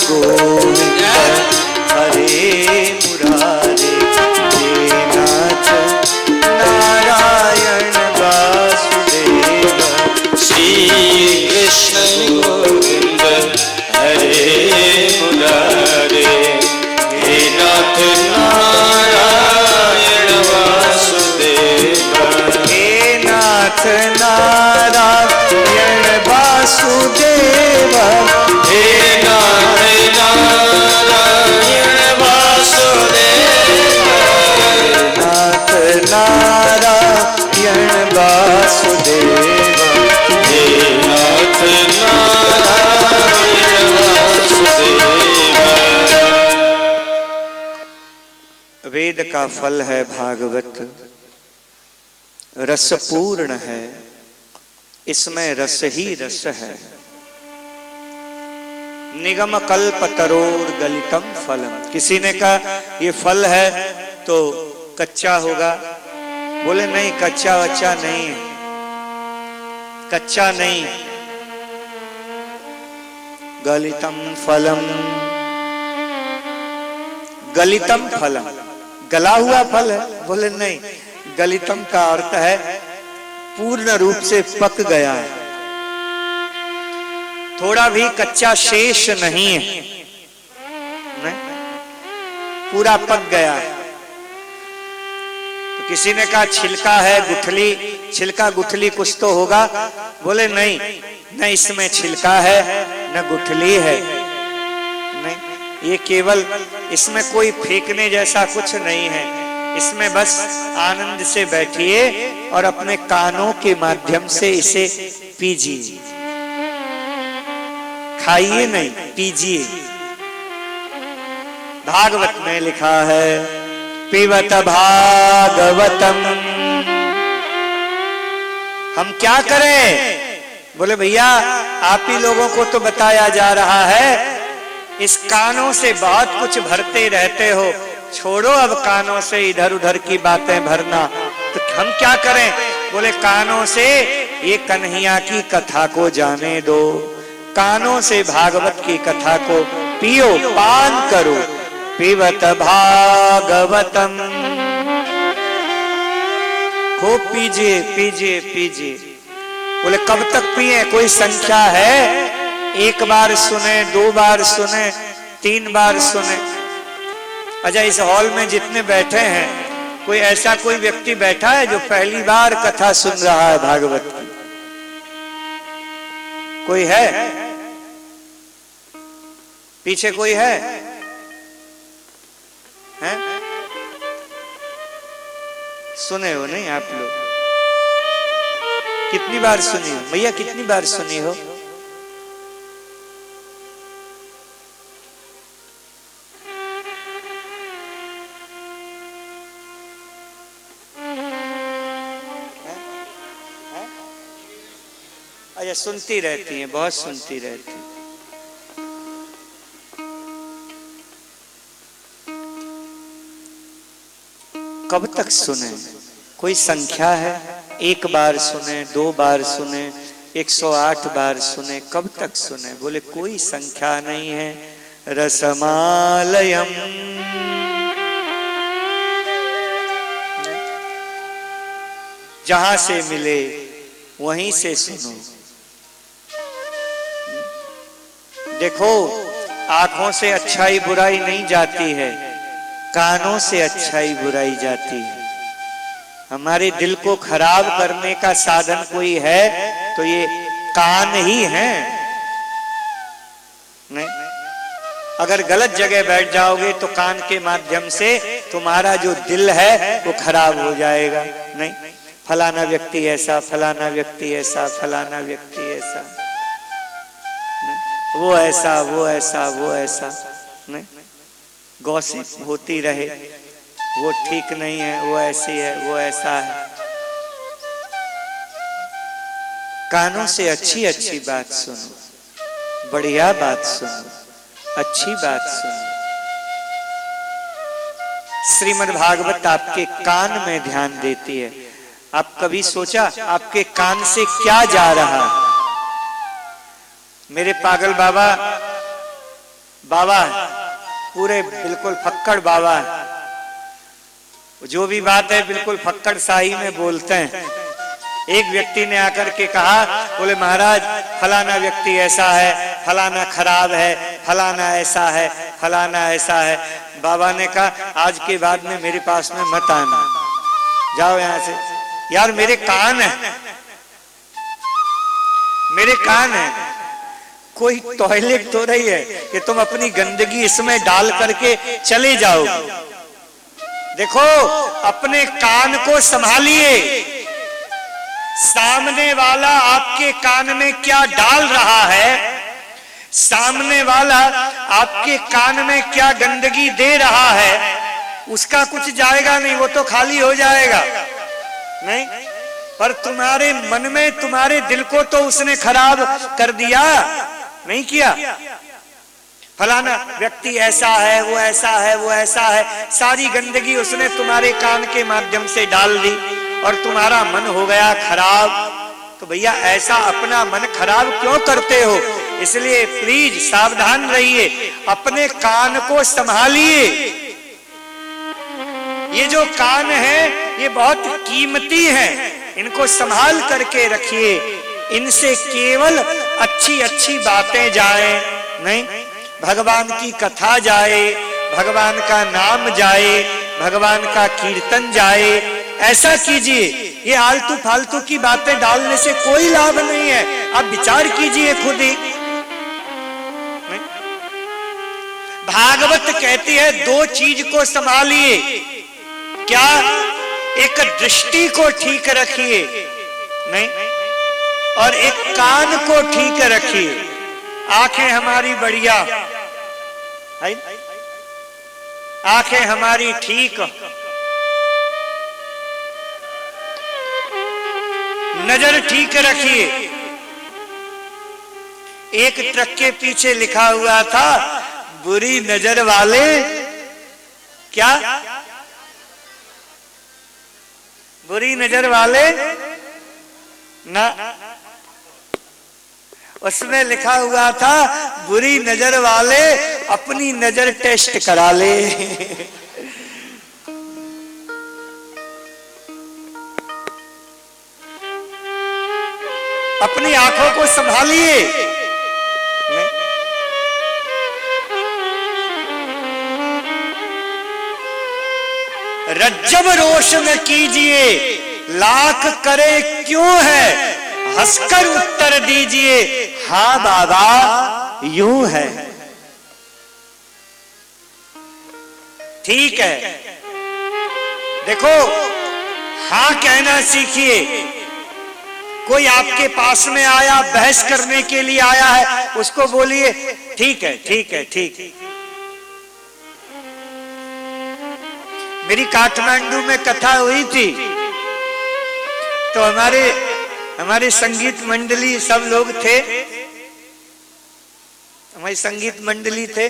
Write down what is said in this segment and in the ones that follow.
गोविंद हरे मुरारे, हे नाथ नारायण वासुदेव। श्री कृष्ण गोविंद हरे मुरारे, हे नाथ नारायण वासुदेव। हे नाथ नारायण वासुदेव, हे नाथ नारायण वासुदेव। नाथ नारायण वासुदेव, हे नाथ नारायण वासुदेव। वेद का फल है भागवत, रस पूर्ण है, इसमें रस ही रस है। निगम कल्प तरोर गलितम फलम। किसी ने कहा ये फल है तो कच्चा होगा, बोले नहीं, कच्चा वच्चा नहीं है, कच्चा नहीं। गलितम फलम, गलितम फलम, गला हुआ फल है, बोले नहीं, गलितम का अर्थ है पूर्ण रूप से पक गया है, थोड़ा भी कच्चा शेष नहीं है, नहीं? पूरा पक गया है। तो किसी ने कहा छिलका है, गुठली, छिलका गुठली कुछ तो होगा, बोले नहीं, न इसमें छिलका है न गुठली है, नहीं, ये केवल, इसमें कोई फेंकने जैसा कुछ नहीं है, इसमें बस आनंद से बैठिए और अपने कानों के माध्यम से इसे पीजिए, खाइए नहीं, पीजिए। भागवत में लिखा है पिबत भागवतम। हम क्या करें? बोले भैया आप ही लोगों को तो बताया जा रहा है, इस कानों से बहुत कुछ भरते रहते हो, छोड़ो अब कानों से इधर उधर की बातें भरना। तो हम क्या करें? बोले कानों से ये कन्हैया की कथा को जाने दो, कानों से भागवत की कथा को पियो, पान करो। पिबत भागवतम, खूब पीजिए पीजिए पीजिए। बोले कब तक पिए? कोई संख्या है? एक बार सुने, दो बार सुने, तीन बार सुने? अच्छा, इस हॉल में जितने बैठे हैं, कोई ऐसा कोई व्यक्ति बैठा है जो पहली बार कथा सुन रहा है भागवत की? कोई है? पीछे कोई है? हैं? सुने हो नहीं आप लोग? कितनी बार सुनी हो भैया? कितनी बार सुनी हो? अच्छा, सुनती रहती हैं, बहुत सुनती रहती हैं। कब तक सुने? कोई संख्या है? एक बार सुने, दो बार सुने, 108 बार सुने, कब तक सुने? बोले कोई संख्या नहीं है। रसमालयम, जहां से मिले वहीं से सुनो। देखो, आंखों से अच्छाई बुराई नहीं जाती है, कानों से अच्छाई बुराई जाती है। हमारे दिल को खराब करने का साधन कोई है तो ये कान ही है, नहीं? अगर गलत जगह बैठ जाओगे तो कान के माध्यम से तुम्हारा जो दिल है वो खराब हो जाएगा। नहीं, फलाना व्यक्ति ऐसा, फलाना व्यक्ति ऐसा, फलाना व्यक्ति ऐसा, वो ऐसा, वो ऐसा, वो ऐसा, नहीं? गॉसिप होती रहे, वो ठीक नहीं है, वो ऐसी है, वो ऐसा है। कानों से अच्छी अच्छी बात सुनो, बढ़िया बात सुनो, अच्छी बात सुनो। श्रीमद् भागवत आपके कान में ध्यान देती है। आप कभी सोचा आपके कान से क्या जा रहा है? मेरे पागल बाबा बाबा है, पूरे बिल्कुल फक्कड़ बाबा है, जो भी बात है बिल्कुल फक्कड़ शाही में बोलते हैं। एक व्यक्ति ने आकर के कहा, बोले महाराज फलाना व्यक्ति ऐसा है, फलाना खराब है, फलाना ऐसा है, फलाना ऐसा है। बाबा ने कहा आज के बाद में मेरे पास में मत आना, जाओ यहां से। यार मेरे कान है, मेरे कान है, कोई टॉयलेट तो नहीं है कि तुम अपनी गंदगी इसमें डाल करके चले जाओ। देखो अपने कान को संभालिए, सामने वाला आपके कान में क्या डाल रहा है, सामने वाला आपके कान में क्या गंदगी दे रहा है, उसका कुछ जाएगा नहीं, वो तो खाली हो जाएगा नहीं, पर तुम्हारे मन में, तुम्हारे दिल को तो उसने खराब कर दिया, नहीं किया। फलाना व्यक्ति ऐसा है, वो ऐसा है, वो ऐसा है, सारी गंदगी उसने तुम्हारे कान के माध्यम से डाल दी और तुम्हारा मन हो गया खराब। तो भैया ऐसा अपना मन खराब क्यों करते हो? इसलिए प्लीज सावधान रहिए, अपने कान को संभालिए। ये जो कान है ये बहुत कीमती है, इनको संभाल करके रखिए, इनसे केवल अच्छी अच्छी बातें जाए, नहीं भगवान की कथा जाए, भगवान का नाम जाए, भगवान का कीर्तन जाए, ऐसा कीजिए। ये आलतू फालतू की बातें डालने से कोई लाभ नहीं है, आप विचार कीजिए खुद ही। भागवत कहती है दो चीज को संभालिए, क्या? एक दृष्टि को ठीक रखिए, नहीं, और एक कान को ठीक रखिए। आंखें हमारी बढ़िया है, आंखें हमारी ठीक, नजर ठीक रखिए। एक ट्रक के पीछे लिखा हुआ था, बुरी नजर वाले क्या? बुरी नजर वाले ना, उसमें लिखा हुआ था बुरी नजर वाले अपनी नजर टेस्ट करा ले। अपनी आंखों को संभालिए। रज्जब रोश न कीजिए, लाख करे क्यों है, हंसकर उत्तर दीजिए, हाँ बाबा यूं है। ठीक है, देखो हाँ कहना सीखिए। कोई आपके पास में आया, बहस करने के लिए आया है, उसको बोलिए ठीक है, ठीक है, ठीक है। मेरी काठमांडू में कथा हुई थी, तो हमारे संगीत मंडली सब लोग थे, हमारी संगीत मंडली थे,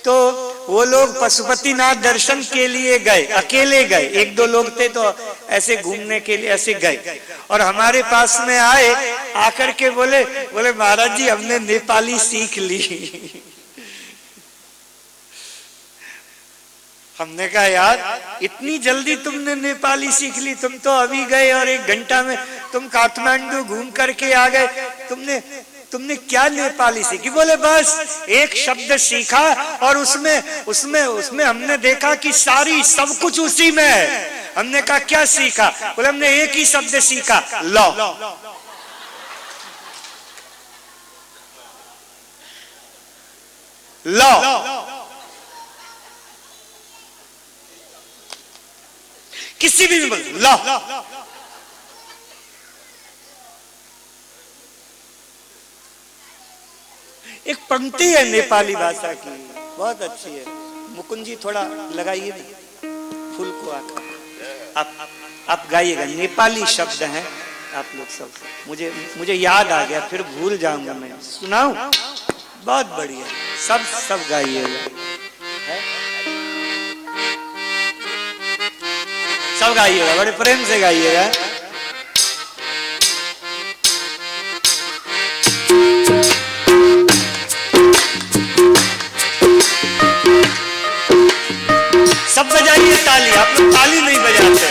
तो वो लोग पशुपतिनाथ दर्शन के लिए गए, अकेले गए, एक दो लोग थे तो ऐसे घूमने के लिए ऐसे गए, और हमारे पास में आए, आकर के बोले महाराज जी हमने नेपाली सीख ली। हमने कहा यार इतनी जल्दी तुमने नेपाली सीख ली, तुम तो अभी गए और 1 घंटा में तुम काठमांडू घूम करके आ गए, तुमने क्या नेपाली सीखी? बोले बस एक शब्द सीखा और उसमें हमने देखा कि सारी सब कुछ उसी में है। हमने कहा क्या सीखा? बोले हमने एक ही शब्द सीखा, लो। लो किसी भी बोल लो। एक पंक्ति है नेपाली भाषा की, बहुत अच्छी है। मुकुंद जी थोड़ा लगाइए ना फूल को आकर, आप गाइएगा। नेपाली शब्द हैं आप लोग सब, मुझे याद आ गया, फिर भूल जाऊंगा मैं। सुनाऊं? बहुत बढ़िया, सब गाइएगा, सब गाइएगा, बड़े प्रेम से गाइएगा। ताली, आप लोग ताली नहीं बजाते।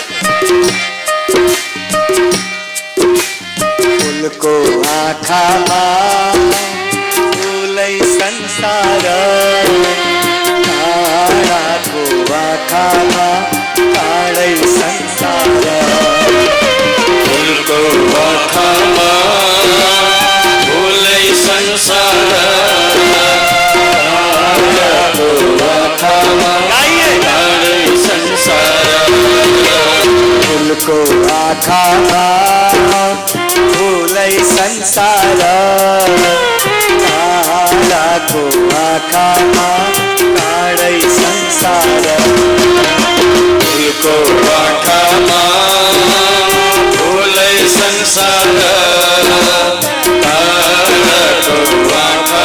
फूल को आँखा फूलै संसार, काँडा को आँखा काँडै संसार। फूल को आँखा फूलै संसार, काँडा को आँखा काँडै संसार। फूल को आँखा फूलै संसार, काँडा को आँखा काँडै संसार। फूल को आँखा फूलै संसार, काँडा को आँखा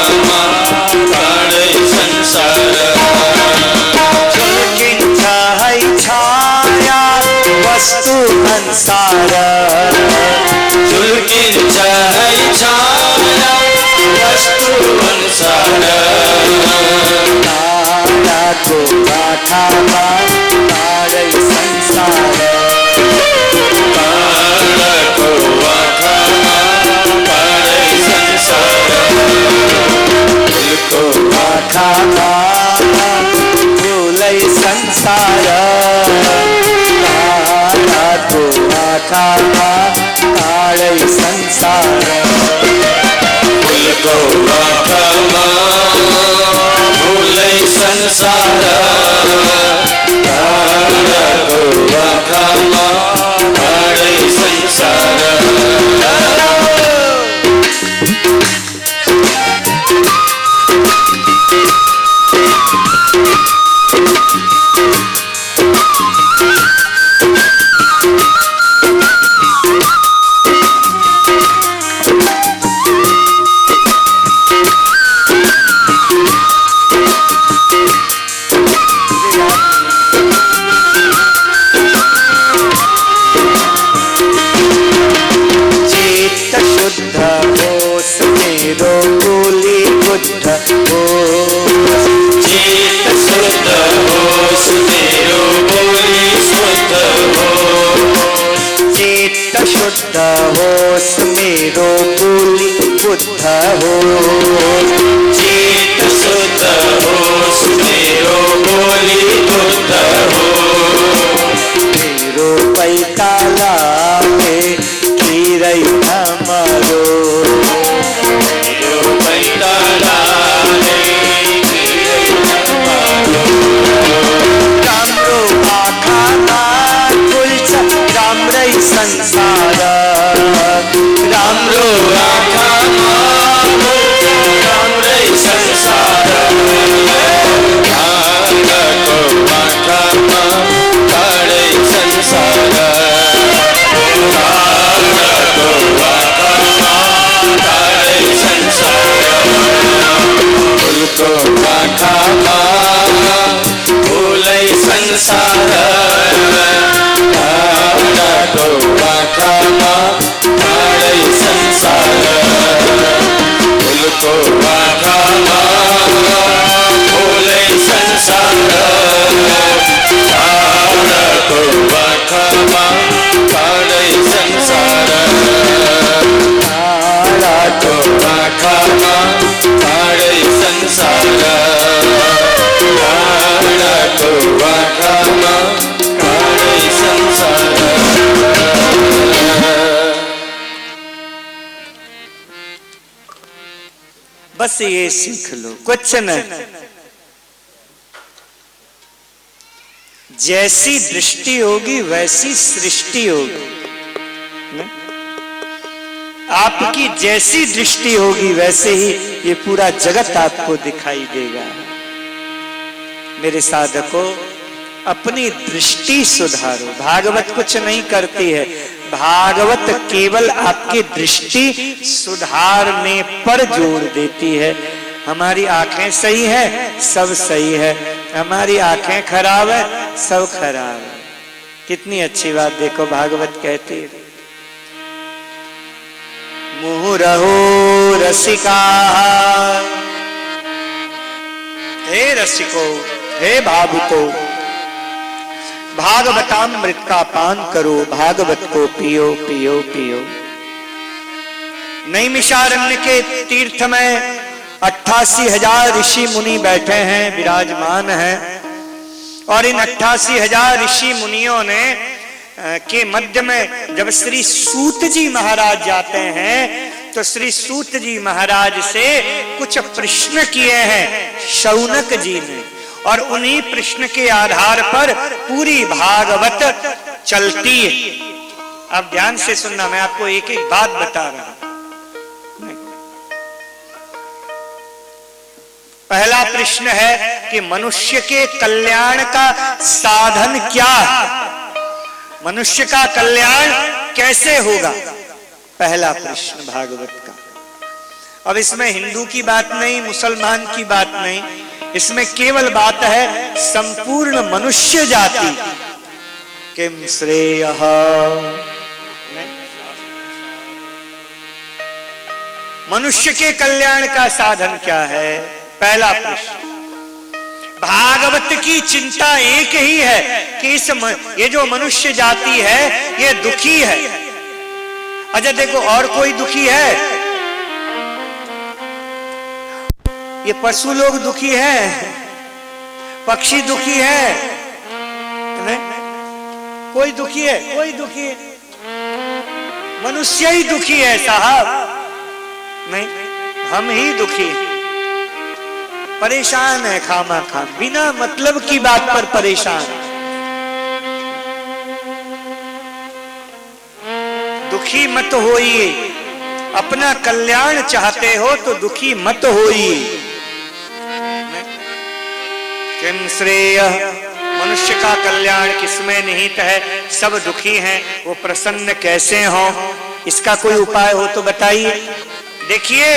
काँडै संसार। झुल्किन्छ है छाया वस्तु संसार, झुल्किन्छ है छाया वस्तु संसार। काँडाको आँखामा काँडै संसार, काँडाको आँखामा काँडै संसार। फूलको आँखामा फूलै संसार, काँडाको आँखामा काँडै संसार। फूलको आँखामा फूलै संसार, काँडाको आँखामा काँडै संसार। शुद्ध होश मेरो बोली बुद्ध हो, चित्त शुद्ध होश मेरो बोली बुद्ध हो। मेरो पैताला में कीरै हमारो, मेरो पैताला में कीरै हमारो। राम्रो आँखामा खुल्छ राम्रै संसार, राम्रो आँखामा खुल्छ राम्रै संसार। काँडाको आँखामा काँडै संसार, काँडाको आँखामा काँडै संसार। फूलको आँखामा फूलै संसार, काँडाको आँखामा काँडै संसार। फूलको आँखामा फूलै संसार, काँडाको आँखामा काँडै संसार। काँडाको आँखामा काँडै संसार, काँडाको आँखामा काँडै संसार। बस ये सीख लो, कुछ नहीं। जैसी दृष्टि होगी वैसी सृष्टि होगी। न? आपकी जैसी दृष्टि होगी वैसे ही ये पूरा जगत आपको दिखाई देगा। मेरे साधकों, अपनी दृष्टि सुधारो। भागवत कुछ नहीं करती है, भागवत केवल आपकी दृष्टि सुधारने पर जोर देती है। हमारी आंखें सही है, सब सही है। हमारी आंखें खराब है, सब खराब है। कितनी अच्छी बात देखो, भागवत कहती है, मुहुः रहो रसिका, हे रसिको, हे भावुको, भागवतामृत का पान करो, भागवत को पियो पियो पियो। नैमिषारण्य के तीर्थ में 88,000 ऋषि मुनि बैठे हैं, विराजमान हैं। और इन 88,000 ऋषि मुनियों ने के मध्य में जब श्री सूत जी महाराज जाते हैं तो श्री सूत जी महाराज से कुछ प्रश्न किए हैं शौनक जी ने, और उन्हीं प्रश्न के आधार पर पूरी भागवत चलती है। अब ध्यान से सुनना, मैं आपको एक एक बात बता रहा हूं। पहला प्रश्न है कि मनुष्य के कल्याण का साधन क्या है, मनुष्य का कल्याण कैसे होगा, पहला प्रश्न भागवत का। अब इसमें हिंदू की बात नहीं, मुसलमान की बात नहीं, इसमें केवल बात है संपूर्ण मनुष्य जाति किम श्रेयः। मनुष्य के कल्याण का साधन क्या है, पहला प्रश्न। भागवत की चिंता एक ही है कि ये जो मनुष्य जाति है ये दुखी है। अच्छा देखो, और कोई दुखी है? ये पशु लोग दुखी है, पक्षी दुखी है, नहीं? कोई दुखी है? कोई दुखी है? मनुष्य ही दुखी है साहब, नहीं? हम ही दुखी हैं, परेशान है खामा खाम, बिना मतलब की बात पर परेशान। दुखी मत होइए, अपना कल्याण चाहते हो तो दुखी मत होइए। किम श्रेयः, मनुष्य का कल्याण किसमें निहित है? सब दुखी हैं, वो प्रसन्न कैसे हो, इसका कोई उपाय हो तो बताइए। देखिए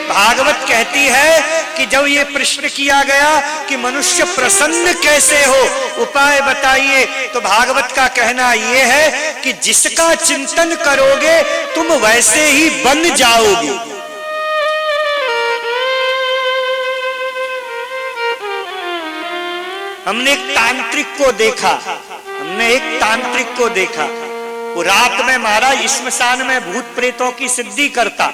भागवत कहती है कि जब ये प्रश्न किया गया कि मनुष्य प्रसन्न कैसे हो, उपाय बताइए, तो भागवत का कहना यह है कि जिसका चिंतन करोगे तुम वैसे ही बन जाओगे। हमने एक तांत्रिक को देखा, वो रात में महाराज श्मशान में भूत प्रेतों की सिद्धि करता,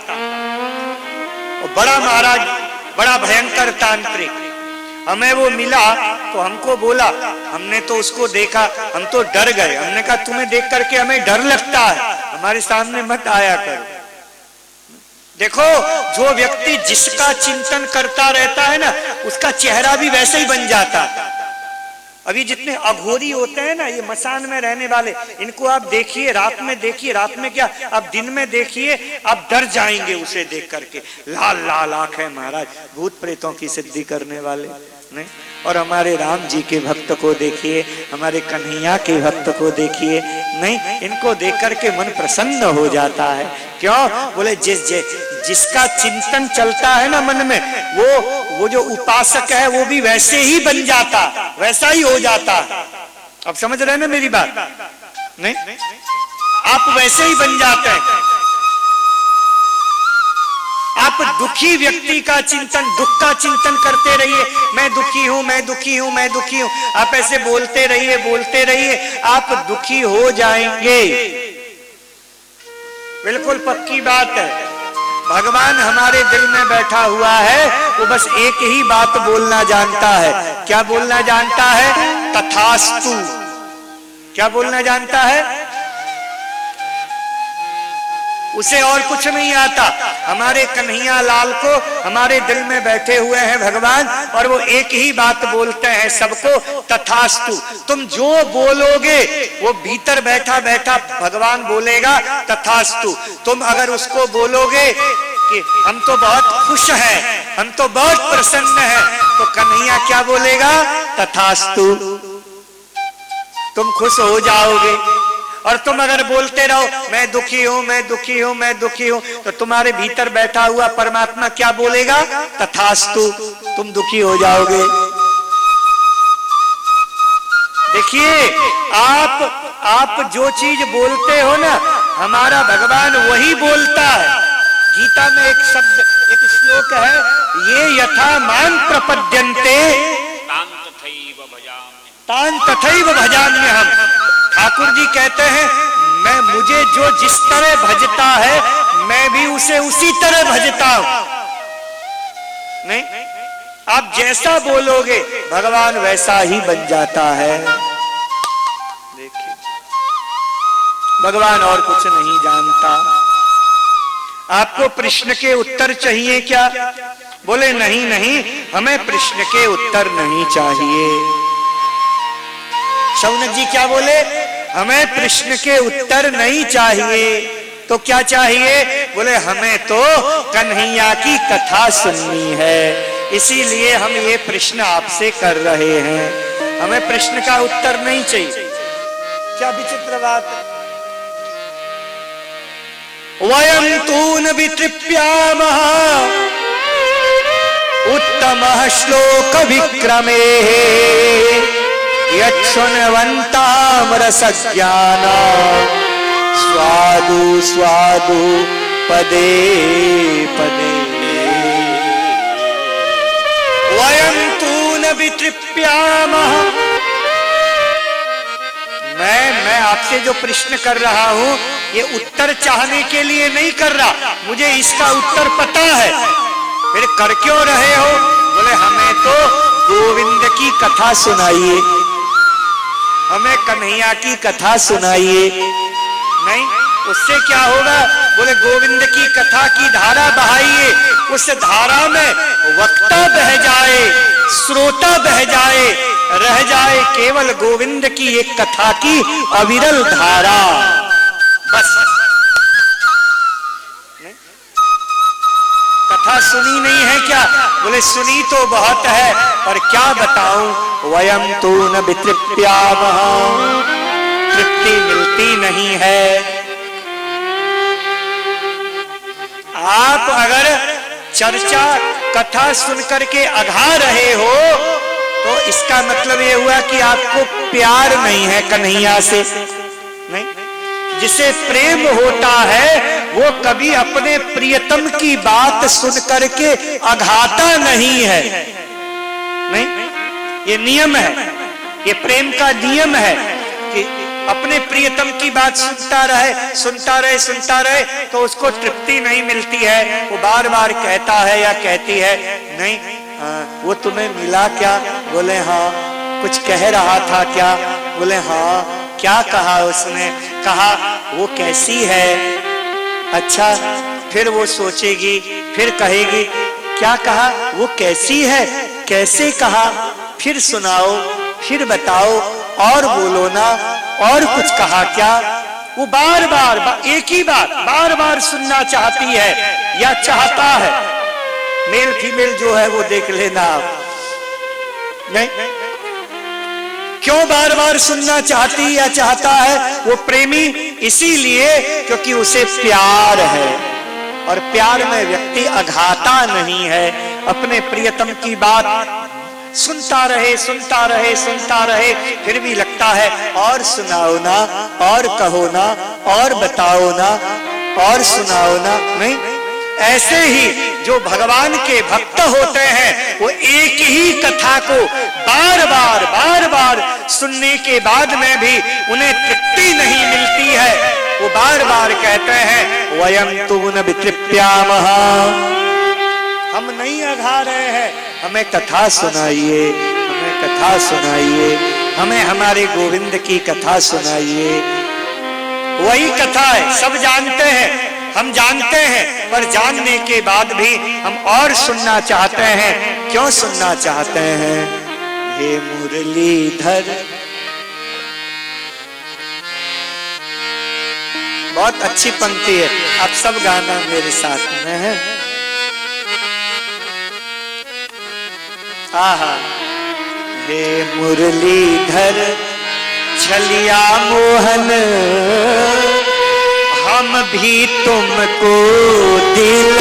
बड़ा महाराज बड़ा भयंकर तांत्रिक। हमें वो मिला तो हमको बोला, हमने तो उसको देखा, हम तो डर गए। हमने कहा तुम्हें देख करके हमें डर लगता है, हमारे सामने मत आया करो। देखो जो व्यक्ति जिसका चिंतन करता रहता है ना, उसका चेहरा भी वैसे ही बन जाता है। अभी जितने अघोरी होते हैं ना, ये मसान में रहने वाले, इनको आप देखिए, रात में देखिए, रात में क्या आप दिन में देखिए, आप डर जाएंगे उसे देख करके। लाल लाल आंख है महाराज, भूत प्रेतों की सिद्धि करने वाले, नहीं? और हमारे राम जी के भक्त को देखिए, हमारे कन्हैया के भक्त को देखिए, नहीं? इनको देख करके मन प्रसन्न हो जाता है। क्यों? बोले जिसका चिंतन चलता है ना मन में, वो जो उपासक है वो भी वैसे ही बन जाता, वैसा ही हो जाता। अब समझ रहे हैं ना मेरी बात? नहीं, आप वैसे ही बन जाते हैं। आप दुखी व्यक्ति का चिंतन, दुख का चिंतन करते रहिए, मैं दुखी हूं, मैं दुखी हूं, मैं दुखी हूं, आप ऐसे बोलते रहिए, आप दुखी हो जाएंगे। बिल्कुल पक्की बात है। भगवान हमारे दिल में बैठा हुआ है, वो बस एक ही बात बोलना जानता है। क्या बोलना जानता है? तथास्तु। क्या बोलना जानता है? उसे और कुछ नहीं आता। हमारे कन्हैया लाल को हमारे दिल में बैठे हुए हैं भगवान, और वो एक ही बात बोलते हैं सबको, तथास्तु। तुम जो बोलोगे वो भीतर बैठा बैठा भगवान बोलेगा तथास्तु। तुम अगर उसको बोलोगे कि हम तो बहुत खुश हैं, हम तो बहुत प्रसन्न हैं, तो कन्हैया क्या बोलेगा? तथास्तु। तुम खुश हो जाओगे। और तुम अगर बोलते रहो मैं दुखी हूं, मैं दुखी हूं, मैं दुखी हूं, तो तुम्हारे भीतर बैठा हुआ परमात्मा क्या बोलेगा? तथास्तु। तुम दुखी हो जाओगे। देखिए आप जो चीज बोलते हो ना, हमारा भगवान वही बोलता है। गीता में एक शब्द, एक श्लोक है, ये यथा मां प्रपद्यन्ते तान तथैव भजाम्यहम्। ठाकुर जी कहते हैं मैं मुझे जो जिस तरह भजता है मैं भी उसे उसी तरह भजता हूं। नहीं, आप जैसा बोलोगे भगवान वैसा ही बन जाता है। देखिए, भगवान और कुछ नहीं जानता। आपको प्रश्न के उत्तर चाहिए क्या? बोले नहीं नहीं, हमें प्रश्न के उत्तर नहीं चाहिए। शौनक जी क्या बोले? हमें प्रश्न के उत्तर नहीं चाहिए। तो क्या चाहिए? बोले हमें तो कन्हैया की कथा सुननी है, इसीलिए हम ये प्रश्न आपसे कर रहे हैं। हमें प्रश्न का उत्तर नहीं चाहिए। क्या विचित्र बात है। वयं तून वितृप्यामः उत्तमः श्लोक विक्रमे यच्छृण्वन्तां रसज्ञाना स्वादु स्वादु पदे पदे। वयं तून वितृप्यामः। मैं आपसे जो प्रश्न कर रहा हूं ये उत्तर चाहने के लिए नहीं कर रहा, मुझे इसका उत्तर पता है। फिर कर क्यों रहे हो? बोले हमें तो गोविंद की कथा सुनाइए, हमें कन्हैया की कथा सुनाइए। नहीं, उससे क्या होगा? बोले गोविंद की कथा की धारा बहाइए, उस धारा में वक्ता बह जाए, श्रोता बह जाए, रह जाए केवल गोविंद की एक कथा की अविरल धारा, बस। नहीं? कथा सुनी नहीं है क्या? बोले सुनी तो बहुत है, पर क्या बताऊं? वयं तू न वितृप्यामः, तृप्ति मिलती नहीं है। आप अगर चर्चा कथा सुनकर के अघा रहे हो तो इसका मतलब ये हुआ कि आपको प्यार नहीं है कन्हैया से। नहीं, जिसे प्रेम होता है वो कभी अपने प्रियतम की बात सुन करके अघाता नहीं है। नहीं, ये नियम है, ये प्रेम का नियम है कि अपने प्रियतम की बात सुनता रहे सुनता रहे सुनता रहे तो उसको तृप्ति नहीं मिलती है, वो बार बार कहता है या कहती है नहीं वो तुम्हें मिला क्या? बोले हाँ। कुछ कह रहा था क्या? बोले हाँ। क्या कहा उसने? कहा वो कैसी है? अच्छा, फिर वो सोचेगी, फिर कहेगी क्या कहा? वो कैसी है? कैसे कहा? फिर सुनाओ, फिर बताओ, और बोलो ना, और कुछ कहा क्या? वो बार बार एक ही बात बार बार सुनना चाहती है या चाहता है। मेल फीमेल जो है वो देख लेना आप। नहीं, क्यों बार बार सुनना चाहती या चाहता है? वो प्रेमी इसीलिए क्योंकि उसे प्यार है, और प्यार में व्यक्ति अघाता नहीं है। अपने प्रियतम की बात सुनता रहे सुनता रहे सुनता रहे, फिर भी लगता है और सुनाओ ना, और कहो ना, और बताओ ना, और सुनाओ ना। नहीं, ऐसे ही जो भगवान के भक्त होते हैं वो एक ही कथा को बार बार सुनने के बाद में भी उन्हें तृप्ति नहीं मिलती है। वो बार बार कहते हैं वयं तू न वितृप्यामः, हम नहीं अघा रहे हैं, हमें कथा सुनाइए, हमें कथा सुनाइए, हमें हमारे गोविंद की कथा सुनाइए। वही कथा है, सब जानते हैं, हम जानते हैं, पर जानने के बाद भी हम और सुनना चाहते हैं। क्यों सुनना चाहते हैं? हे मुरलीधर, बहुत अच्छी पंक्ति है, आप सब गाना मेरे साथ में है। आहा, हे मुरलीधर छलिया मोहन, हम भी तुमको दिल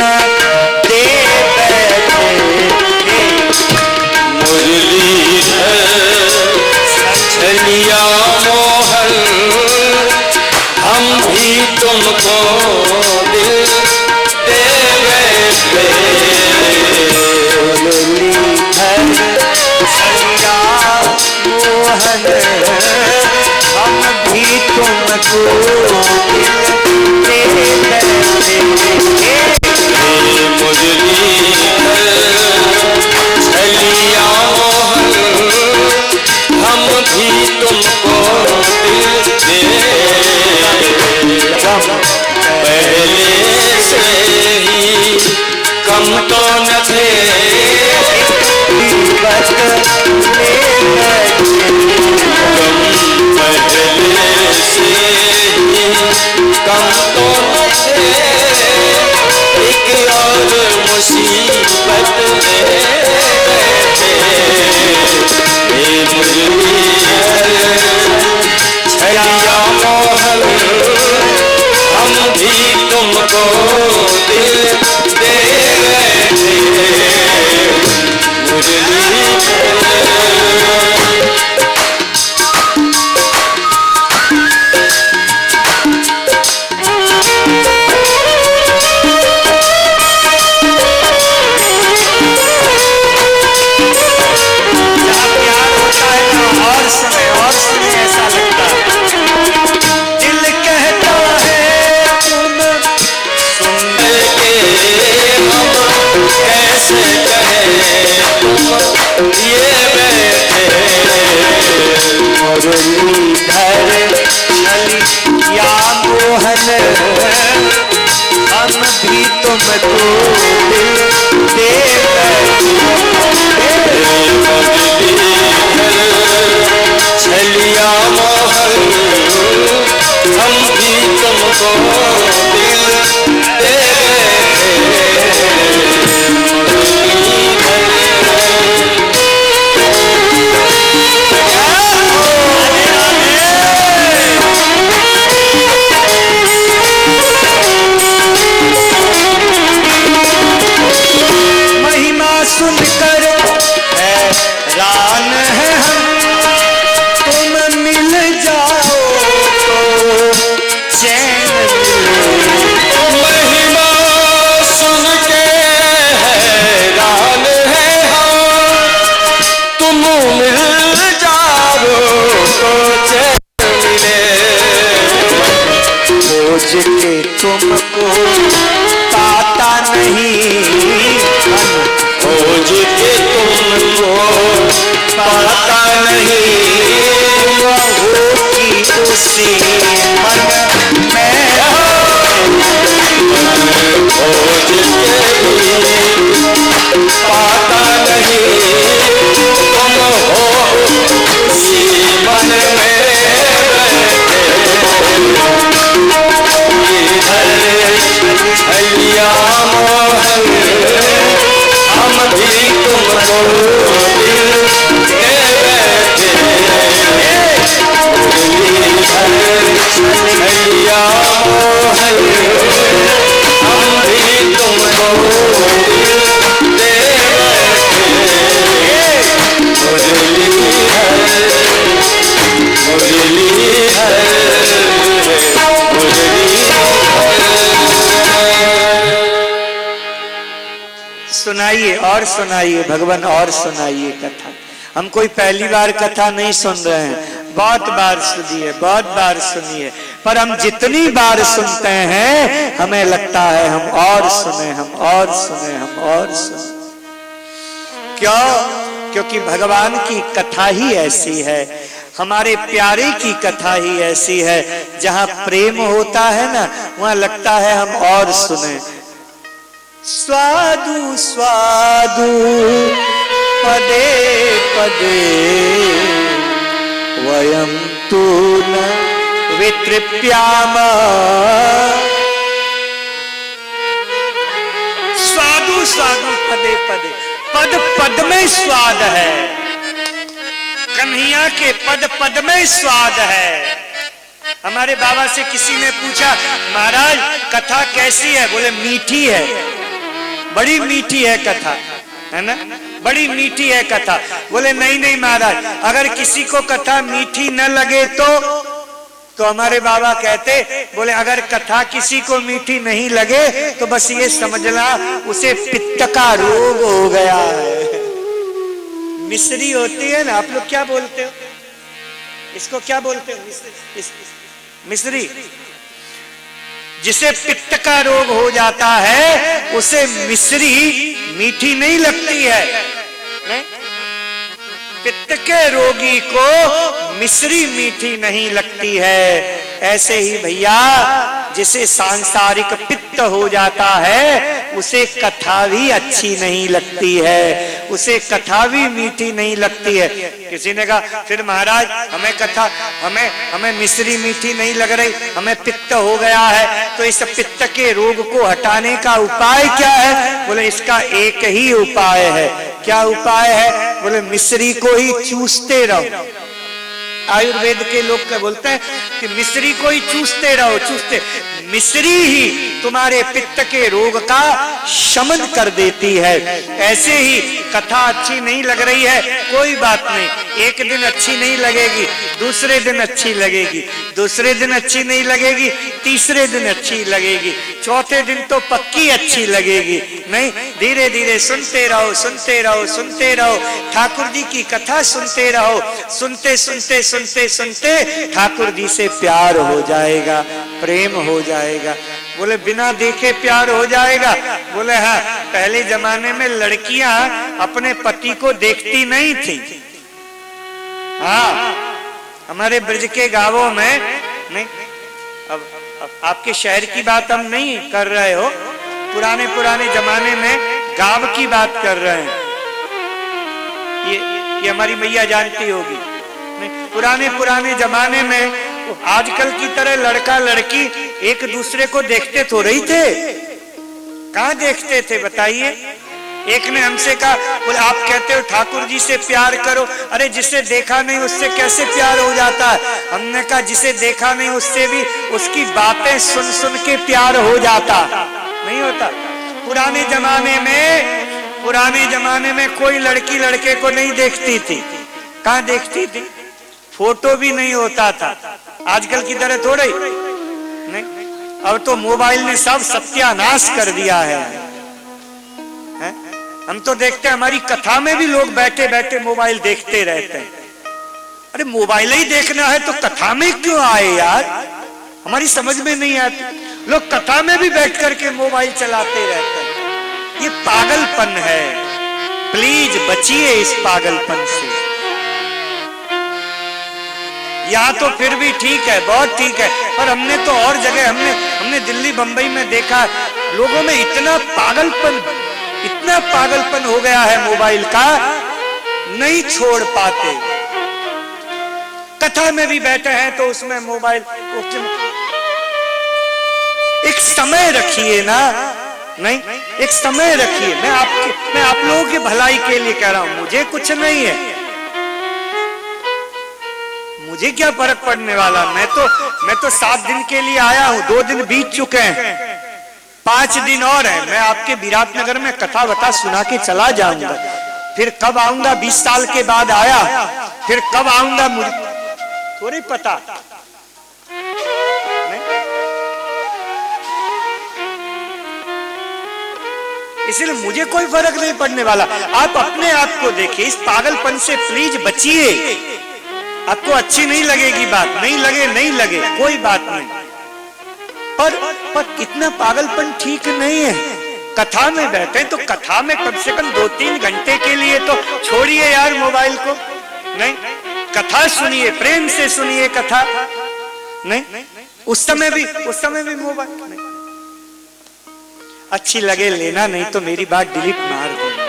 दे बैठे। मुरलीधर छलिया मोहन, हम भी तुमको दिल दे बैठे। मुरलीधर छलिया मोहन, तुमको दिल दे बैठे। छलिया मोहन हम भी तुमको दिल दे, पहले से ही कम तो न थे, बस ले पहले से ही कम तो न थे, एक और मुसीबत ले बैठे। छलिया मोहन हम भी तुमको दिल दे बैठे, छलिया मोहन हम भी तुमको दिल दे छलिया मोहन हम भी तुमको दिल दे सुनकर हैरान है हम, तुम मिल जाओ तो चैन महिमा सुन के हैरान है हम, तुम मिल जाओ तो चैन मिले, खोज के तुमको पाता नहीं, खोज के तुमको पाता नहीं, होगी उसी मन में, खोज के पाता नहीं, तुम हो उसी मन में छलिया मोहन हम भी तुमको दिल दे बैठे, छलिया मोहन हम भी तुमको दिल दे बैठे, मुरली है मुरली है मुरली सुनाइए और सुनाइए भगवान, और सुनाइए कथा। हम कोई पहली बार कथा नहीं सुन रहे हैं, बहुत बार सुनिए, बहुत बार सुनिए, पर हम जितनी बार सुनते हैं हमें लगता है हम और सुने, हम और सुने, हम और सुने। क्यों? क्योंकि भगवान की कथा ही ऐसी है, हमारे प्यारे की कथा ही ऐसी है, जहां प्रेम होता है ना वहां लगता है हम और सुने। स्वादु स्वादु पदे पदे वयं तु न वितृप्याम। स्वादु स्वादु पदे पदे, पद पद में स्वाद है, कन्हैया के पद पद में स्वाद है। हमारे बाबा से किसी ने पूछा, महाराज कथा कैसी है? बोले मीठी है, बड़ी मीठी है कथा, है ना, बड़ी मीठी है कथा। बोले नहीं नहीं महाराज, अगर किसी को कथा मीठी न लगे तो हमारे बाबा कहते, बोले अगर कथा किसी को मीठी नहीं लगे तो बस ये समझना उसे पित्त का रोग हो गया है। मिश्री होती है ना, आप लोग क्या बोलते हो इसको, क्या बोलते हो? मिश्री। जिसे पित्त का रोग हो जाता है उसे मिश्री मीठी नहीं लगती है। नहीं? पित्त के रोगी को मिश्री मीठी नहीं लगती है। ऐसे ही भैया जिसे सांसारिक पित्त हो जाता है उसे कथा भी अच्छी नहीं लगती है, उसे कथा भी मीठी नहीं लगती है। किसी ने कहा फिर महाराज हमें कथा हमें मिश्री मीठी नहीं लग रही, हमें पित्त हो गया है, तो इस पित्त के रोग को हटाने का उपाय क्या है? बोले इसका एक ही उपाय है। क्या उपाय है? बोले मिश्री को ही चूसते रहो। आयुर्वेद के लोग क्या बोलते हैं कि मिश्री को ही चूसते रहो, चूसते। मिश्री ही तुम्हारे पित्त के रोग का शमन कर देती है। ऐसे ही कथा अच्छी नहीं लग रही है, कोई बात नहीं, एक दिन अच्छी नहीं लगेगी, दूसरे दिन अच्छी लगेगी, दूसरे दिन अच्छी नहीं लगेगी, तीसरे दिन अच्छी लगेगी, चौथे दिन तो पक्की अच्छी लगेगी। नहीं, धीरे धीरे सुनते रहो, सुनते रहो, सुनते रहो, ठाकुर जी की कथा सुनते रहो। सुनते सुनते सुनते सुनते ठाकुर जी से प्यार हो जाएगा, प्रेम हो जाएगा। बोले बिना देखे प्यार हो जाएगा? बोले हाँ, पहले जमाने में लड़कियां अपने पति को देखती नहीं थी। हाँ, हमारे ब्रज के गांवों में नहीं, अब आपके शहर की बात हम नहीं कर रहे हो, पुराने पुराने जमाने में गांव की बात कर रहे हैं। ये हमारी मैया जानती होगी। पुराने पुराने जमाने में आजकल की तरह लड़का लड़की एक दूसरे को देखते थोड़े ही थे। कहाँ देखते थे बताइए? एक ने हमसे कहा, बोले आप कहते हो ठाकुर जी से प्यार करो, अरे जिसे देखा नहीं उससे कैसे प्यार हो जाता है? हमने कहा जिसे देखा नहीं उससे भी उसकी बातें सुन सुन के प्यार हो जाता नहीं होता। पुराने जमाने में कोई लड़की लड़के को नहीं देखती थी। कहाँ देखती थी? फोटो भी नहीं होता था। आजकल की तरह थोड़े नहीं, अब तो मोबाइल ने सब सत्यानाश कर दिया है। हम तो देखते हैं हमारी कथा में भी लोग बैठे बैठे मोबाइल देखते रहते हैं। अरे मोबाइल ही देखना है तो कथा में क्यों आए यार? हमारी समझ में नहीं आती। लोग कथा में भी बैठ करके मोबाइल चलाते रहते हैं। ये पागलपन है। प्लीज बचिए इस पागलपन से। यहाँ तो फिर भी ठीक है, बहुत ठीक है, पर हमने तो और जगह हमने दिल्ली बंबई में देखा लोगों में इतना पागलपन हो गया है मोबाइल का, नहीं छोड़ पाते। कथा में भी बैठे हैं तो उसमें मोबाइल। एक समय रखिए ना, नहीं एक समय रखिए। मैं आप लोगों की भलाई के लिए कह रहा हूं, मुझे कुछ नहीं है, मुझे क्या फर्क पड़ने वाला। मैं तो 7 दिन के लिए आया हूं, 2 दिन बीत चुके हैं, 5 दिन और है। मैं आपके विराटनगर में कथा वथा सुना के चला जाऊंगा। फिर कब आऊंगा? 20 साल के बाद आया, फिर कब आऊंगा मुझे थोड़ी पता। इसलिए मुझे कोई फर्क नहीं पड़ने वाला। आप अपने आप को देखिए, इस पागलपन से प्लीज बचिए। आपको अच्छी नहीं लगेगी बात, नहीं लगे कोई बात नहीं, पर इतना पागलपन ठीक नहीं है। कथा में बैठे तो कथा में कम से कम 2-3 घंटे के लिए तो छोड़िए यार मोबाइल को। नहीं, कथा सुनिए, प्रेम से सुनिए कथा। नहीं, उस समय भी मोबाइल नहीं। अच्छी लगे लेना, नहीं तो मेरी बात डिलीट मार दो।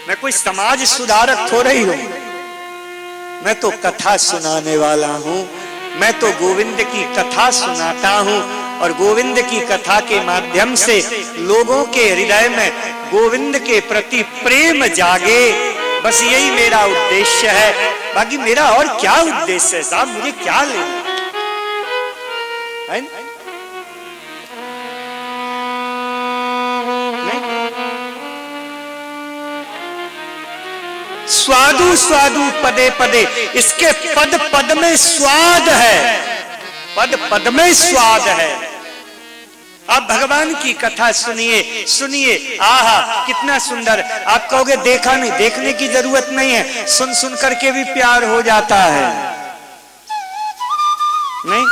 मैं कोई समाज सुधारक थोड़ा ही हूं, मैं तो कथा सुनाने वाला हूं। मैं तो गोविंद की कथा सुनाता हूं और गोविंद की कथा के माध्यम से लोगों के हृदय में गोविंद के प्रति प्रेम जागे। बस यही मेरा उद्देश्य है। बाकी मेरा और क्या उद्देश्य है साहब? मुझे क्या लेना है? स्वादु स्वादु पदे पदे, इसके पद पद में स्वाद है, पद पद में स्वाद है। आप भगवान की कथा सुनिए सुनिए, आहा कितना सुंदर। आप कहोगे देखा नहीं, देखने की जरूरत नहीं है, सुन सुन करके भी प्यार हो जाता है। नहीं,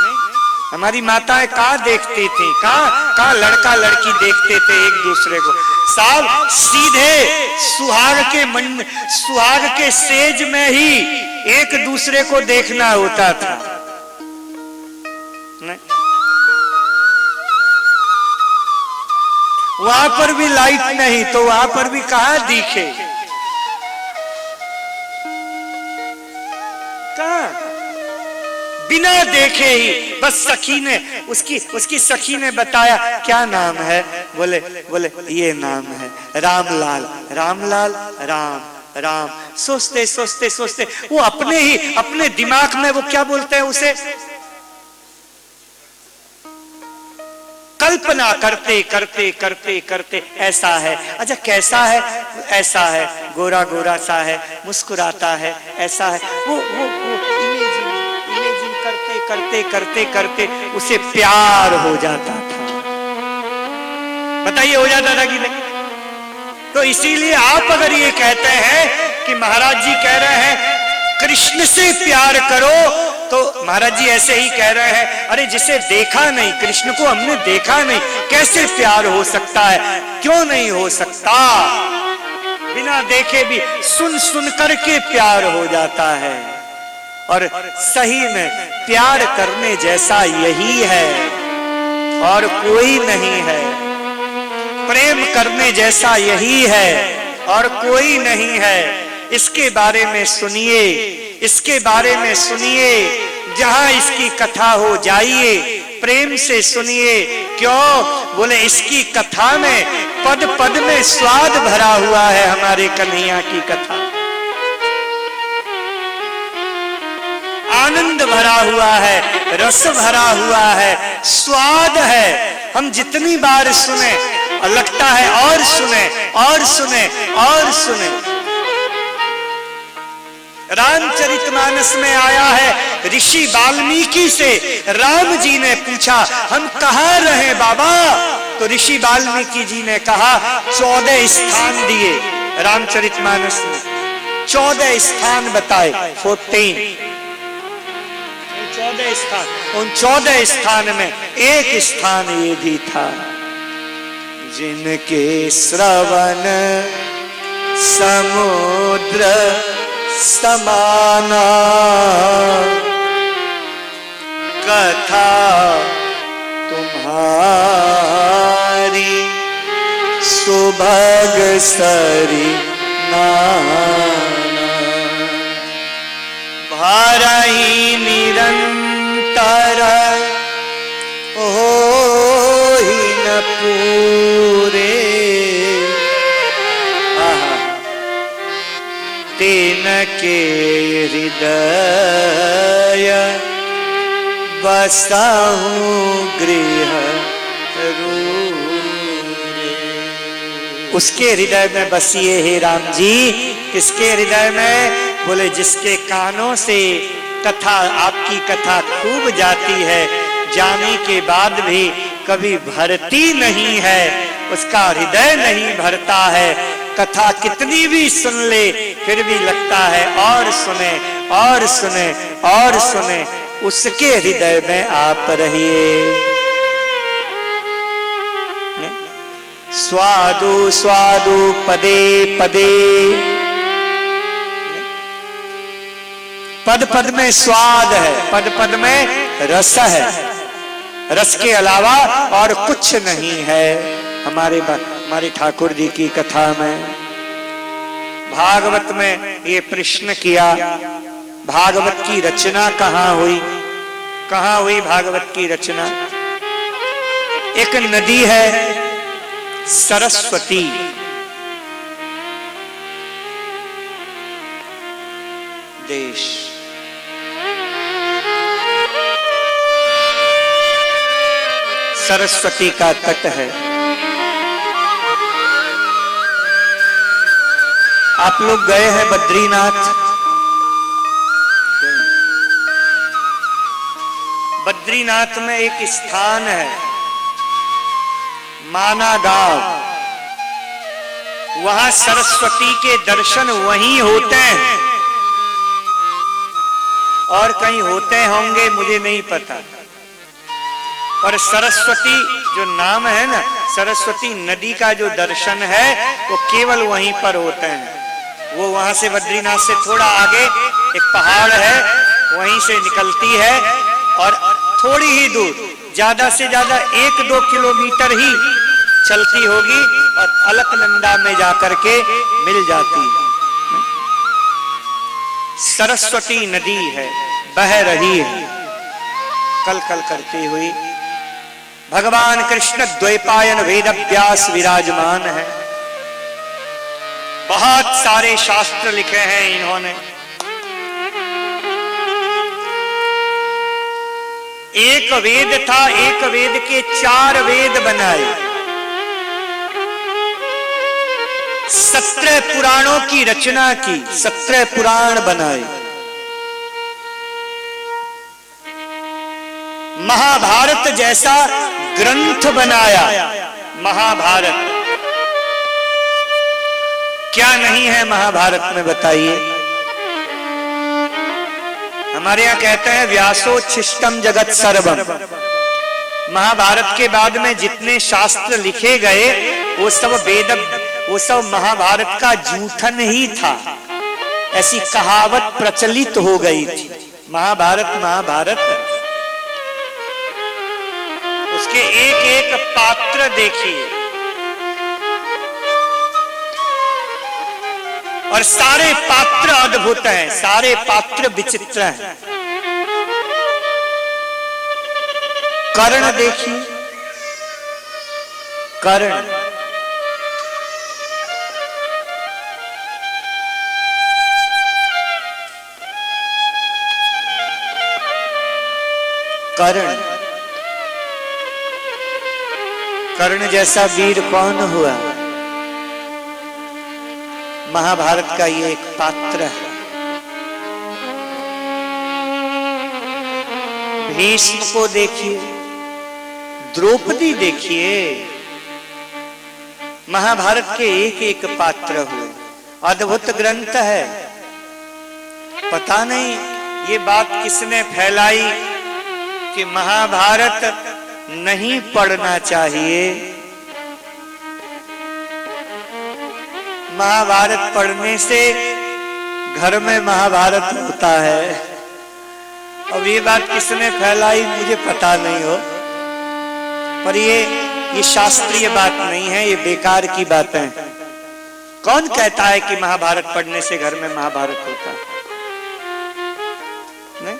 हमारी माताएं कहाँ देखती थी, कहाँ लड़का लड़की देखते थे एक दूसरे को। साहब सीधे सुहाग के सेज में ही एक दूसरे को देखना होता था। नहीं, वहां पर भी लाइट नहीं तो वहां पर भी कहां दिखे, कहां, बिना देखे ही बस सखी ने उसकी सखी ने बताया क्या नाम है, बोले बोले ये नाम है रामलाल। रामलाल, राम राम, सोचते सोचते सोचते वो अपने दिमाग में वो क्या बोलते हैं उसे, कल्पना करते करते करते करते ऐसा है, अच्छा कैसा है, ऐसा है, गोरा गोरा सा है, मुस्कुराता है, ऐसा है, वो इमेजिन करते करते करते करते उसे प्यार हो जाता था। बताइए हो जाता था कि नहीं? तो इसीलिए आप अगर ये कहते हैं कि महाराज जी कह रहे हैं कृष्ण से प्यार करो, तो महाराज जी ऐसे ही कह रहे हैं, अरे जिसे देखा नहीं, कृष्ण को हमने देखा नहीं, कैसे प्यार हो सकता है? क्यों नहीं हो सकता? बिना देखे भी सुन सुन करके प्यार हो जाता है। और सही में प्यार करने जैसा यही है और कोई नहीं है। प्रेम करने जैसा यही है और कोई नहीं है। इसके बारे में सुनिए, इसके बारे में सुनिए, जहां इसकी कथा हो जाइए, प्रेम से सुनिए। क्यों? बोले इसकी कथा में पद पद में स्वाद भरा हुआ है। हमारे कन्हैया की कथा आनंद भरा हुआ है, रस भरा हुआ है, स्वाद है। हम जितनी बार सुने लगता है और सुने और सुने और सुने। रामचरितमानस में आया है, ऋषि वाल्मीकि से राम जी ने पूछा हम कहाँ रहे बाबा? तो ऋषि वाल्मीकि जी ने कहा 14 स्थान दिए। रामचरितमानस में 14 स्थान बताए, 14 14 स्थान। उन 14 स्थान में एक स्थान ये भी था, जिनके श्रवण समुद्र समाना, कथा तुम्हारी सुभग सरी नाना, भारही निरंतर हो ही न पूरे, तेन के हृदय बसाऊं गृह रूरे। उसके हृदय में बसिए हे राम जी। किसके हृदय में? बोले जिसके कानों से कथा, आपकी कथा खूब जाती है, जाने के बाद भी कभी भरती नहीं है, उसका हृदय नहीं भरता है। कथा कितनी भी सुन ले फिर भी लगता है और सुने और सुने और सुने। उसके हृदय में आप रहिए। स्वादु स्वादु पदे पदे, पद पद में स्वाद है, पद पद में रस है, रस के अलावा और कुछ नहीं है। हमारे ठाकुर जी की कथा में, भागवत में ये प्रश्न किया, भागवत की रचना कहाँ हुई? कहाँ हुई भागवत की रचना? एक नदी है सरस्वती, देश, सरस्वती का तट है। आप लोग गए हैं बद्रीनाथ? बद्रीनाथ में एक स्थान है माना गांव, वहां सरस्वती के दर्शन वहीं होते हैं, और कहीं होते होंगे मुझे नहीं पता, पर सरस्वती जो नाम है ना, सरस्वती नदी का जो दर्शन है वो केवल वहीं पर होते हैं। वो वहां से बद्रीनाथ से थोड़ा आगे एक पहाड़ है, वहीं से निकलती है और थोड़ी ही दूर, ज्यादा से ज्यादा 1-2 किलोमीटर ही चलती होगी और अलकनंदा में जाकर के मिल जाती है। सरस्वती नदी है, बह रही है कल कल करती हुई। भगवान कृष्ण द्वैपायन वेद व्यास विराजमान है। बहुत सारे शास्त्र लिखे हैं इन्होंने। एक वेद था, एक वेद के 4 वेद बनाए। 17 पुराणों की रचना की, 17 पुराण बनाए। महाभारत जैसा ग्रंथ बनाया। महाभारत क्या नहीं है महाभारत में, बताइए। हमारे यहां कहते हैं व्यासोच्छिष्टम जगत सर्वम। महाभारत के बाद में जितने शास्त्र लिखे गए वो सब वेद, वो सब महाभारत का जूठन ही था। ऐसी कहावत प्रचलित हो गई थी। महाभारत महाभारत, उसके एक एक पात्र देखिए, और सारे पात्र अद्भुत हैं, सारे पात्र विचित्र हैं। कर्ण देखिए, कर्ण कर्ण कर्ण जैसा वीर कौन हुआ? महाभारत का ये एक पात्र है। भीष्म को देखिए, द्रौपदी देखिए, महाभारत के एक एक पात्र हुए। अद्भुत ग्रंथ है। पता नहीं ये बात किसने फैलाई कि महाभारत नहीं पढ़ना चाहिए। महाभारत पढ़ने से घर में महाभारत होता है। अब ये बात किसने फैलाई मुझे पता नहीं हो, पर ये शास्त्रीय बात नहीं है, ये बेकार की बातें हैं। कौन कहता है कि महाभारत पढ़ने से घर में महाभारत होता है? नहीं,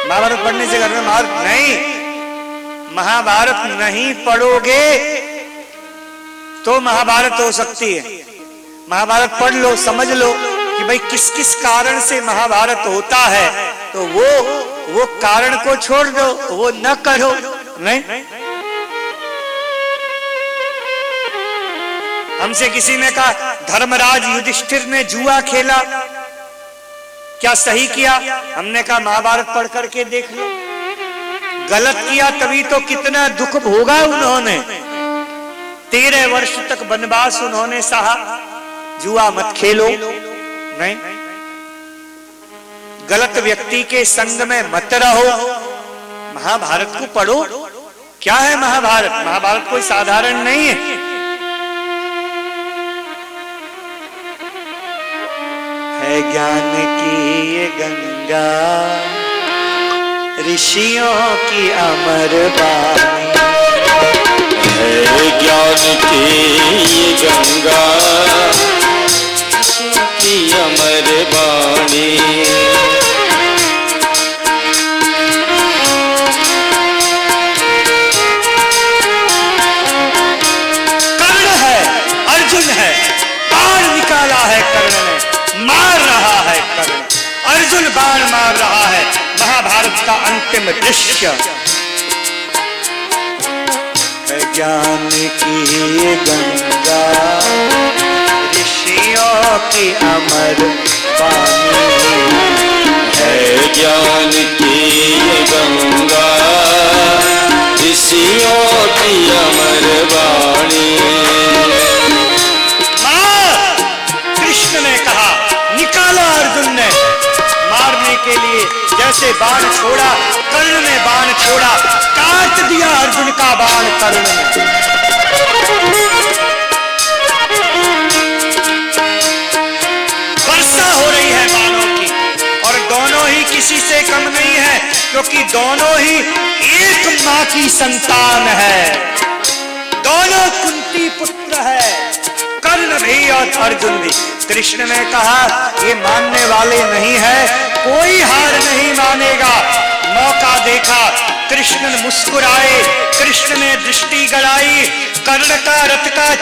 महाभारत पढ़ने से घर में महाभारत नहीं। महाभारत नहीं पढ़ोगे तो महाभारत हो सकती है। महाभारत पढ़ लो, समझ लो कि भाई किस किस कारण से महाभारत होता है, तो वो कारण को छोड़ दो, वो न करो। नहीं, हमसे किसी ने कहा धर्मराज युधिष्ठिर ने जुआ खेला, क्या सही किया? हमने कहा महाभारत पढ़ करके देख लो। गलत किया तभी तो कितना दुख भोगा उन्होंने। 13 वर्ष तक वनवास उन्होंने सहा। जुआ मत खेलो, नहीं, गलत व्यक्ति के संग में मत रहो। महाभारत को पढ़ो। क्या है महाभारत? महाभारत कोई साधारण नहीं है। है ज्ञान की ये गंगा, ऋषियों की अमर वाणी। है ज्ञान की ये गंगा, ऋषियों की अमर वाणी। कर्ण है, अर्जुन है, बाण निकाला है कर्ण ने, मार रहा है कर्ण। अर्जुन बाण मार रहा है। महाभारत का अंतिम दृश्य है ज्ञान की ये गंगा, ऋषियों की अमर वाणी। है ज्ञान की ये गंगा, ऋषियों की अमर वाणी। कृष्ण ने कहा, निकाला अर्जुन ने मारने के लिए, जैसे बाण छोड़ा, कर्ण ने बाण छोड़ा, काट दिया अर्जुन का बाण कर्ण ने। वर्षा हो रही है बाणों की, और दोनों ही किसी से कम नहीं है, क्योंकि दोनों ही एक मां की संतान है, दोनों कुंती पुत्र है, कर्ण भी और अर्जुन भी। कृष्ण ने कहा, ये मानने वाले नहीं है, कोई हार नहीं मानेगा। मौका देखा, कृष्ण मुस्कुराए, कृष्ण ने दृष्टि गड़ाई, कर्ण का रथ का